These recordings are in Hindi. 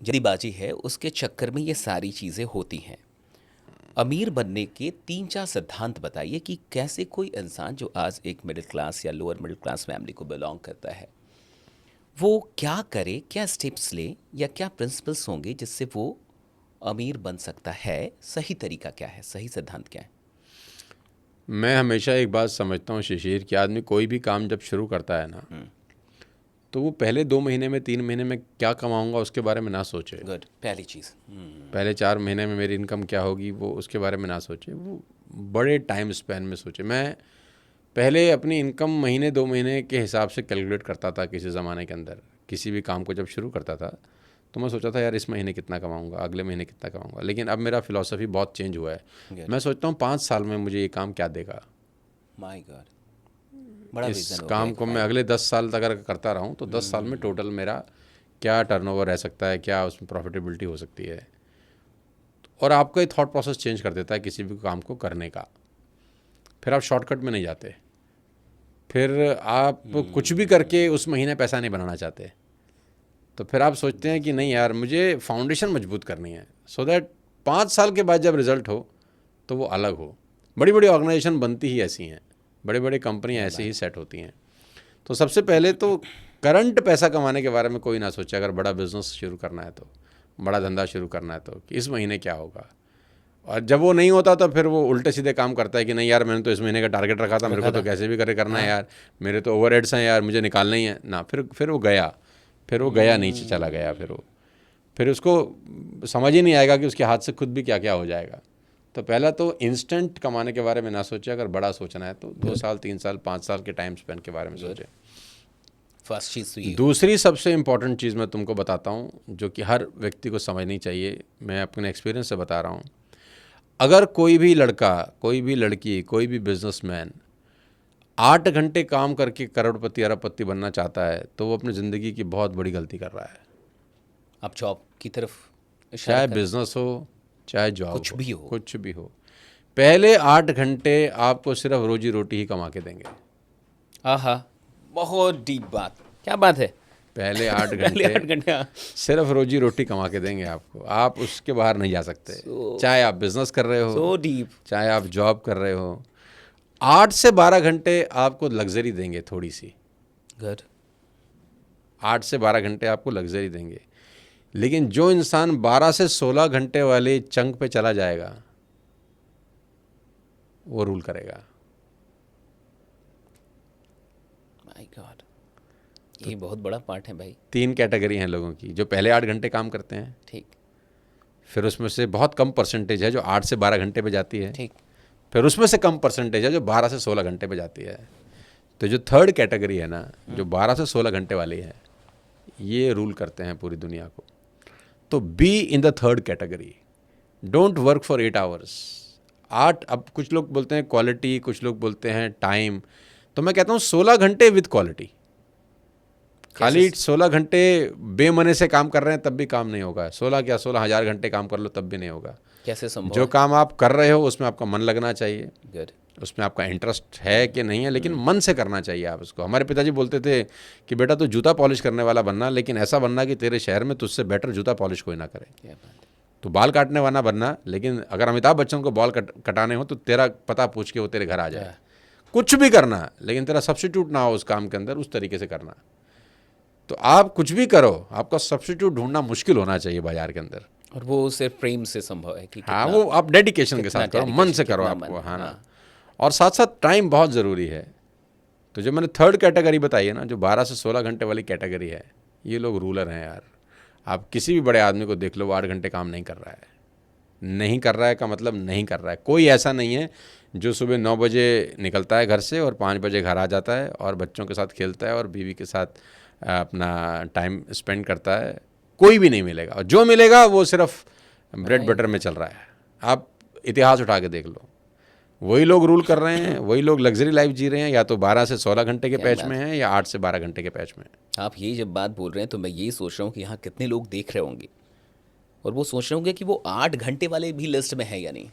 जल्दीबाजी है उसके चक्कर में ये सारी चीज़ें होती हैं। अमीर बनने के 3-4 सिद्धांत बताइए कि कैसे कोई इंसान जो आज एक मिडिल क्लास या लोअर मिडिल क्लास फैमिली को बिलोंग करता है, वो क्या करे, क्या स्टेप्स ले या क्या प्रिंसिपल्स होंगे जिससे वो अमीर बन सकता है? सही तरीका क्या है? सही सिद्धांत क्या है? मैं हमेशा एक बात समझता हूँ शिशिर कि आदमी कोई भी काम जब शुरू करता है ना, तो वो पहले 2 महीने में 3 महीने में क्या कमाऊंगा उसके बारे में ना सोचे। गुड, पहली चीज़। पहले 4 महीने में मेरी इनकम क्या होगी वो उसके बारे में ना सोचे, वो बड़े टाइम स्पैन में सोचे। मैं पहले अपनी इनकम महीने 2 महीने के हिसाब से कैलकुलेट करता था। किसी ज़माने के अंदर किसी भी काम को जब शुरू करता था तो मैं सोचा था यार इस महीने कितना कमाऊंगा, अगले महीने कितना कमाऊंगा। लेकिन अब मेरा फिलॉसफी बहुत चेंज हुआ है। Good. मैं सोचता हूँ 5 साल में मुझे ये काम क्या देगा। माय गॉड, बड़ा इस विजन हो गया काम एक को मैं भाई। अगले 10 साल तक अगर करता रहूँ तो 10 साल में टोटल मेरा क्या टर्नओवर रह सकता है, क्या उसमें प्रॉफिटेबिलिटी हो सकती है। और आपका ये थॉट प्रोसेस चेंज कर देता है किसी भी काम को करने का। फिर आप शॉर्टकट में नहीं जाते, फिर आप कुछ भी करके उस महीने पैसा नहीं बनाना चाहते। तो फिर आप सोचते हैं कि नहीं यार मुझे फाउंडेशन मजबूत करनी है, सो दैट 5 साल के बाद जब रिज़ल्ट हो तो वो अलग हो। बड़ी बड़ी ऑर्गेनाइजेशन बनती ही ऐसी हैं, बड़े बड़े कंपनियाँ ऐसे ही सेट होती हैं। तो सबसे पहले तो करंट पैसा कमाने के बारे में कोई ना सोचे। अगर बड़ा बिजनेस शुरू करना है तो, बड़ा धंधा शुरू करना है तो, कि इस महीने क्या होगा। और जब वो नहीं होता तो फिर वो उल्टे सीधे काम करता है कि नहीं यार मैंने तो इस महीने का टारगेट रखा था, मेरे को तो कैसे भी करे करना है यार, मेरे तो ओवरहेड्स हैं यार, मुझे निकालना ही है ना। फिर वो गया नीचे चला गया। फिर उसको समझ ही नहीं आएगा कि उसके हाथ से खुद भी क्या क्या हो जाएगा। तो पहला तो इंस्टेंट कमाने के बारे में ना सोचे। अगर बड़ा सोचना है तो 2 साल 3 साल 5 साल के टाइम स्पेन के बारे में सोचे। फर्स्ट चीज़ तो ये। दूसरी सबसे इम्पॉर्टेंट चीज़ मैं तुमको बताता हूँ जो कि हर व्यक्ति को समझनी चाहिए, मैं अपने एक्सपीरियंस से बता रहा हूँ। अगर कोई भी लड़का, कोई भी लड़की, कोई भी बिजनेसमैन 8 घंटे काम करके करोड़पति अरबपति बनना चाहता है तो वो अपनी ज़िंदगी की बहुत बड़ी गलती कर रहा है। आप जॉब की तरफ इशारा चाहे कर, बिजनेस हो, चाहे जॉब कुछ भी हो। कुछ भी हो, पहले 8 घंटे आपको सिर्फ रोजी रोटी ही कमा के देंगे। आहा, बहुत डीप बात, क्या बात है। पहले 8 पहले घंटे 8 घंटे, हाँ। सिर्फ रोजी रोटी कमा के देंगे आपको। आप उसके बाहर नहीं जा सकते। चाहे आप बिजनेस कर रहे हो, सो डीप। चाहे आप जॉब कर रहे हो, 8 से 12 घंटे आपको लग्जरी देंगे थोड़ी सी। गुड। 8 से 12 घंटे आपको लग्जरी देंगे। लेकिन जो इंसान 12 से 16 घंटे वाले चंक पे चला जाएगा वो रूल करेगा। माय गॉड, ये बहुत बड़ा पार्ट है भाई। 3 कैटेगरी हैं लोगों की। जो पहले 8 घंटे काम करते हैं, ठीक। फिर उसमें से बहुत कम परसेंटेज है जो 8 से 12 घंटे पे जाती है, ठीक। फिर उसमें से कम परसेंटेज है जो 12 से 16 घंटे पे जाती है। तो जो थर्ड कैटेगरी है ना, जो 12 से 16 घंटे वाली है, ये रूल करते हैं पूरी दुनिया को। तो be in the third category. Don't work for 8 hours. 8, अब कुछ लोग बोलते हैं क्वालिटी, कुछ लोग बोलते हैं टाइम। तो मैं कहता हूँ 16 घंटे विद क्वालिटी। खाली 16 घंटे बेमने से काम कर रहे हैं तब भी काम नहीं होगा। 16 क्या 16,000 घंटे काम कर लो तब भी नहीं होगा। कैसे संभव जो है? काम आप कर रहे हो उसमें आपका मन लगना चाहिए, गुड। उसमें आपका इंटरेस्ट है कि नहीं है, लेकिन मन से करना चाहिए आप उसको। हमारे पिताजी बोलते थे कि बेटा तू जूता पॉलिश करने वाला बनना, लेकिन ऐसा बनना कि तेरे शहर में तुझसे बेटर जूता पॉलिश कोई ना करे। क्या बात है। तो बाल काटने वाला बनना, लेकिन अगर अमिताभ बच्चन को बाल कटाने हो तो तेरा पता पूछ के वो तेरे घर आ जाए। कुछ भी करना, लेकिन तेरा सब्स्टिट्यूट ना हो उस काम के अंदर, उस तरीके से करना। तो आप कुछ भी करो, आपका सब्स्टिट्यूट ढूंढना मुश्किल होना चाहिए बाजार के अंदर। और वो सिर्फ प्रेम से संभव है कि हाँ, कितना, वो आप डेडिकेशन के कितना साथ करो, मन dedication, से करो कितना आपको। मन, हाँ ना। हाँ। और साथ साथ टाइम बहुत ज़रूरी है। तो जो मैंने थर्ड कैटेगरी बताई है ना, जो 12 से 16 घंटे वाली कैटेगरी है, ये लोग रूलर हैं यार। आप किसी भी बड़े आदमी को देख लो, वो 8 घंटे काम नहीं कर रहा है। नहीं कर रहा है का मतलब नहीं कर रहा है। कोई ऐसा नहीं है जो सुबह 9 बजे निकलता है घर से और 5 बजे घर आ जाता है और बच्चों के साथ खेलता है और बीवी के साथ अपना टाइम स्पेंड करता है। कोई भी नहीं मिलेगा। और जो मिलेगा वो सिर्फ ब्रेड बटर में चल रहा है। आप इतिहास उठा के देख लो, वही लोग रूल कर रहे हैं, वही लोग लग्जरी लाइफ जी रहे हैं। या तो 12 से 16 घंटे के पैच में हैं या 8 से 12 घंटे के पैच में। आप ये जब बात बोल रहे हैं तो मैं ये सोच रहा हूँ कि यहाँ कितने लोग देख रहे होंगे और वो सोच रहे होंगे कि वो 8 घंटे वाले भी लिस्ट में है या नहीं।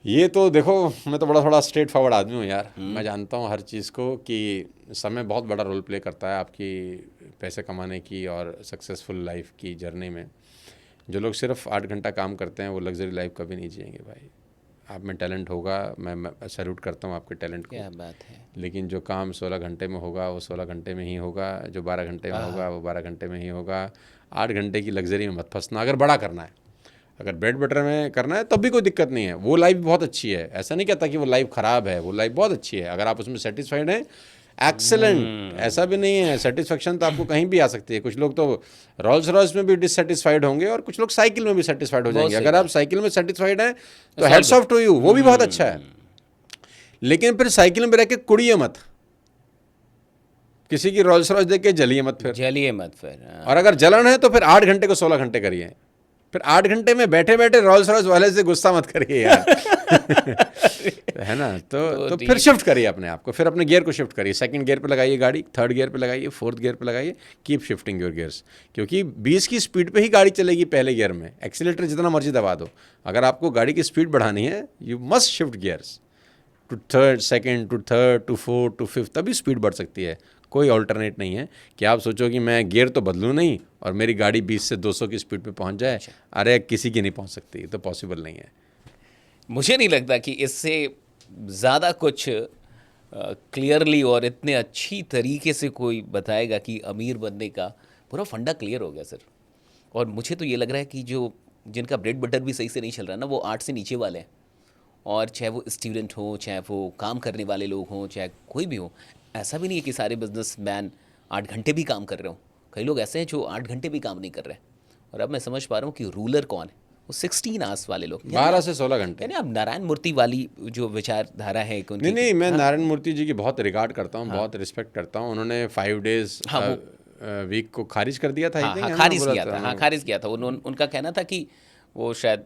ये तो देखो, मैं तो थोड़ा स्ट्रेट फॉरवर्ड आदमी हूँ यार। मैं जानता हूँ हर चीज़ को कि समय बहुत बड़ा रोल प्ले करता है आपकी पैसे कमाने की और सक्सेसफुल लाइफ की जर्नी में। जो लोग सिर्फ 8 घंटा काम करते हैं वो लग्जरी लाइफ कभी नहीं जिएंगे भाई। आप में टैलेंट होगा, मैं सैल्यूट करता हूँ आपके टैलेंट को, क्या बात है। लेकिन जो काम 16 घंटे में होगा वो 16 घंटे में ही होगा, जो 12 घंटे में होगा वो 12 घंटे में ही होगा। 8 घंटे की लग्जरी में मत फंसना। अगर बड़ा करना है, अगर ब्रेड बटर में करना है तब भी कोई दिक्कत नहीं है, वो लाइफ बहुत अच्छी है। ऐसा नहीं कहता कि वो लाइफ ख़राब है, वो लाइफ बहुत अच्छी है अगर आप उसमें सेटिस्फाइड हैं। एक्सेलेंट, ऐसा भी नहीं है। सेटिस्फेक्शन तो आपको कहीं भी आ सकती है। कुछ लोग तो रोल्स रॉयस में भी डिससेटिस्फाइड होंगे और कुछ लोग साइकिल में भी सेटिस्फाइड हो बहुत जाएंगे। सही अगर आप बात। साइकिल में सेटिस्फाइड हैं तो It's all heads good। Off to you, वो भी बहुत अच्छा है। लेकिन फिर साइकिल में रह के कुड़िए मत, किसी की रोल्स रॉयस देख के जलिए मत फिर। जलिए मत फिर। और अगर जलन है तो फिर 8 घंटे को 16 घंटे करिए। फिर 8 घंटे में बैठे बैठे रोल्स रॉयस वाले से गुस्सा मत करिए यार। है ना? तो फिर शिफ्ट करिए अपने आप को, फिर अपने गियर को शिफ्ट करिए। सेकंड गियर पे लगाइए गाड़ी, थर्ड गियर पे लगाइए, फोर्थ गियर पे लगाइए। कीप शिफ्टिंग योर गियर्स, क्योंकि 20 की स्पीड पे ही गाड़ी चलेगी पहले गियर में। एक्सीलेटर जितना मर्जी दबा दो, अगर आपको गाड़ी की स्पीड बढ़ानी है you must shift gears to third, second to third, to fourth, to fifth, तभी स्पीड बढ़ सकती है। कोई ऑल्टरनेट नहीं है कि आप सोचो कि मैं गियर तो बदलूँ नहीं और मेरी गाड़ी 20 से 200 की स्पीड पे पहुंच जाए। अरे किसी की नहीं पहुंच सकती, ये तो पॉसिबल नहीं है। मुझे नहीं लगता कि इससे ज़्यादा कुछ क्लियरली और इतने अच्छी तरीके से कोई बताएगा कि अमीर बनने का पूरा फंडा क्लियर हो गया सर। और मुझे तो ये लग रहा है कि जो जिनका ब्रेड बटर भी सही से नहीं चल रहा ना, वो 8 से नीचे वाले हैं। और चाहे वो स्टूडेंट हो, चाहे वो काम करने वाले लोग हों, चाहे कोई भी हो, ऐसा भी नहीं है कि सारे बिजनेसमैन 8 घंटे भी काम कर रहे हो। कई लोग ऐसे हैं जो 8 घंटे भी काम नहीं कर रहे। और अब मैं समझ पा रहा हूँ कि रूलर कौन है, वो 16 आवर्स वाले लोग। 12 से 16 घंटे। यानी अब नारायण मूर्ति वाली जो विचारधारा है कि उनकी, नहीं, मैं नारायण मूर्ति जी की बहुत रिगार्ड करता हूँ, बहुत रिस्पेक्ट करता हूँ। उन्होंने 5 डेज वीक को खारिज कर दिया था। हाँ, खारिज किया था। हाँ, खारिज किया था। उनका कहना था कि वो शायद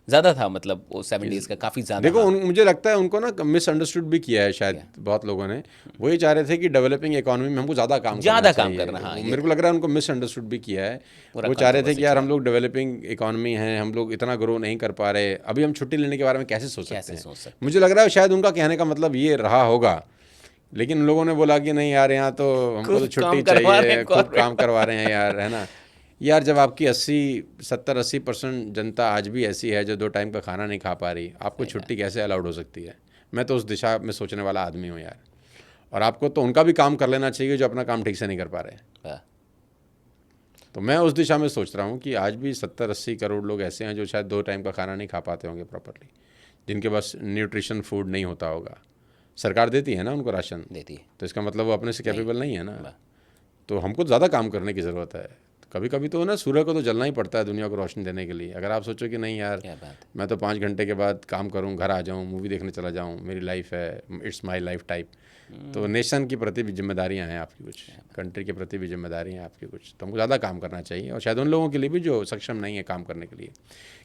ज़्यादा था, मतलब वो 7 डेज़ का काफ़ी ज़्यादा। देखो, मुझे लगता है उनको ना मिसअंडरस्टूड भी किया है शायद बहुत लोगों ने। वो ये चाह रहे थे कि डेवलपिंग इकोनॉमी में हमको ज़्यादा काम करना। हाँ, मेरे को लग रहा है उनको मिसअंडरस्टूड भी किया है। वो चाह रहे थे कि यार हम लोग डेवलपिंग इकोनॉमी हैं, हम लोग इतना ग्रो नहीं कर पा रहे, अभी हम छुट्टी लेने के बारे में कैसे सोच सकते हैं। मुझे लग रहा है शायद उनका कहने का मतलब ये रहा होगा। लेकिन लोगों ने बोला कि नहीं यार, यहाँ तो हमको तो छुट्टी चाहिए, खूब काम करवा रहे हैं यार, है ना। यार जब आपकी 70-80% जनता आज भी ऐसी है जो 2 टाइम का खाना नहीं खा पा रही, आपको छुट्टी कैसे अलाउड हो सकती है? मैं तो उस दिशा में सोचने वाला आदमी हूँ यार। और आपको तो उनका भी काम कर लेना चाहिए जो अपना काम ठीक से नहीं कर पा रहे। तो मैं उस दिशा में सोच रहा हूँ कि आज भी 70-80 करोड़ लोग ऐसे हैं जो शायद 2 टाइम का खाना नहीं खा पाते होंगे प्रॉपरली, जिनके पास न्यूट्रिशन फूड नहीं होता होगा। सरकार देती है ना उनको, राशन देती है, तो इसका मतलब वो अपने से कैपेबल नहीं है ना। तो हमको ज़्यादा काम करने की ज़रूरत है। कभी कभी तो ना सूर्य को तो जलना ही पड़ता है दुनिया को रोशनी देने के लिए। अगर आप सोचो कि नहीं यार, मैं तो 5 घंटे के बाद काम करूं, घर आ जाऊं, मूवी देखने चला जाऊं, मेरी लाइफ है, इट्स माय लाइफ टाइप। तो नेशन की प्रति भी जिम्मेदारियां हैं आपकी, कुछ कंट्री के प्रति भी जिम्मेदारियां हैं आपकी कुछ। तो हमको ज़्यादा काम करना चाहिए। और शायद उन लोगों के लिए भी जो सक्षम नहीं है काम करने के लिए।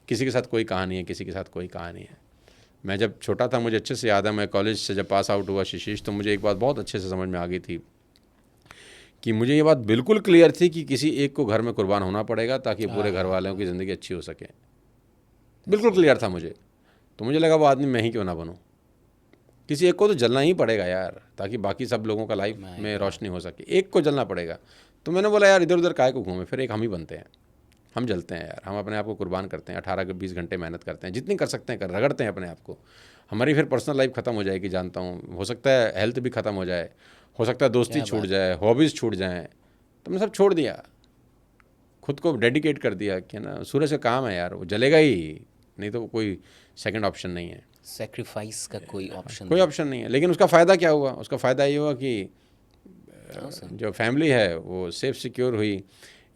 किसी के साथ कोई कहानी है, किसी के साथ कोई कहानी है। मैं जब छोटा था मुझे अच्छे से याद है, मैं कॉलेज से जब पास आउट हुआ शिशीष, तो मुझे एक बात बहुत अच्छे से समझ में आ गई थी कि मुझे ये बात बिल्कुल क्लियर थी कि किसी एक को घर में कुर्बान होना पड़ेगा ताकि पूरे घर वालों की ज़िंदगी अच्छी हो सके। बिल्कुल क्लियर था मुझे। तो मुझे लगा वो आदमी मैं ही क्यों ना बनूं। किसी एक को तो जलना ही पड़ेगा यार, ताकि बाकी सब लोगों का लाइफ में रोशनी हो सके। एक को जलना पड़ेगा। तो मैंने बोला यार इधर उधर काहे को घूमे, फिर एक हम ही बनते हैं। हम जलते हैं यार, हम अपने आप को कुर्बान करते हैं, 18-20 घंटे मेहनत करते हैं, जितनी कर सकते हैं कर, रगड़ते हैं अपने आप को। हमारी फिर पर्सनल लाइफ ख़त्म हो जाएगी, जानता हूँ। हो सकता है हेल्थ भी ख़त्म हो जाए, हो सकता है दोस्ती छूट जाए, हॉबीज़ छूट जाएँ। तो मैंने सब छोड़ दिया, खुद को डेडिकेट कर दिया कि ना सूर्य से काम है यार, वो जलेगा ही, नहीं तो कोई सेकंड ऑप्शन नहीं है। सेक्रीफाइस का कोई ऑप्शन नहीं है। लेकिन उसका फ़ायदा क्या हुआ? उसका फ़ायदा ये हुआ कि जो फैमिली है वो सेफ सिक्योर हुई,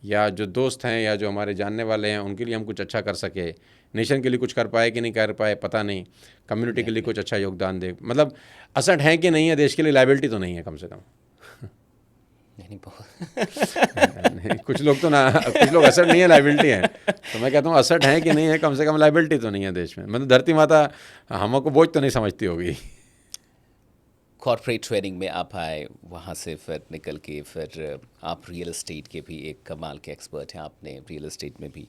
या जो दोस्त हैं या जो हमारे जानने वाले हैं उनके लिए हम कुछ अच्छा कर सके। नेशन के लिए कुछ कर पाए कि नहीं कर पाए पता नहीं, कम्युनिटी के लिए कुछ अच्छा योगदान दे। मतलब असट है कि नहीं है देश के लिए, लाइबिलिटी तो नहीं है कम से कम। नहीं, कुछ लोग तो ना, कुछ लोग असट नहीं है, लाइबिलिटी है। तो मैं कहता हूँ असट है कि नहीं है, कम से कम लाइबिलिटी तो नहीं है देश में। मतलब धरती माता हमको बोझ तो नहीं समझती होगी। कॉर्पोरेट ट्रेडिंग में आप आए, वहाँ से फिर निकल के फिर आप रियल एस्टेट के भी एक कमाल के एक्सपर्ट हैं। आपने रियल एस्टेट में भी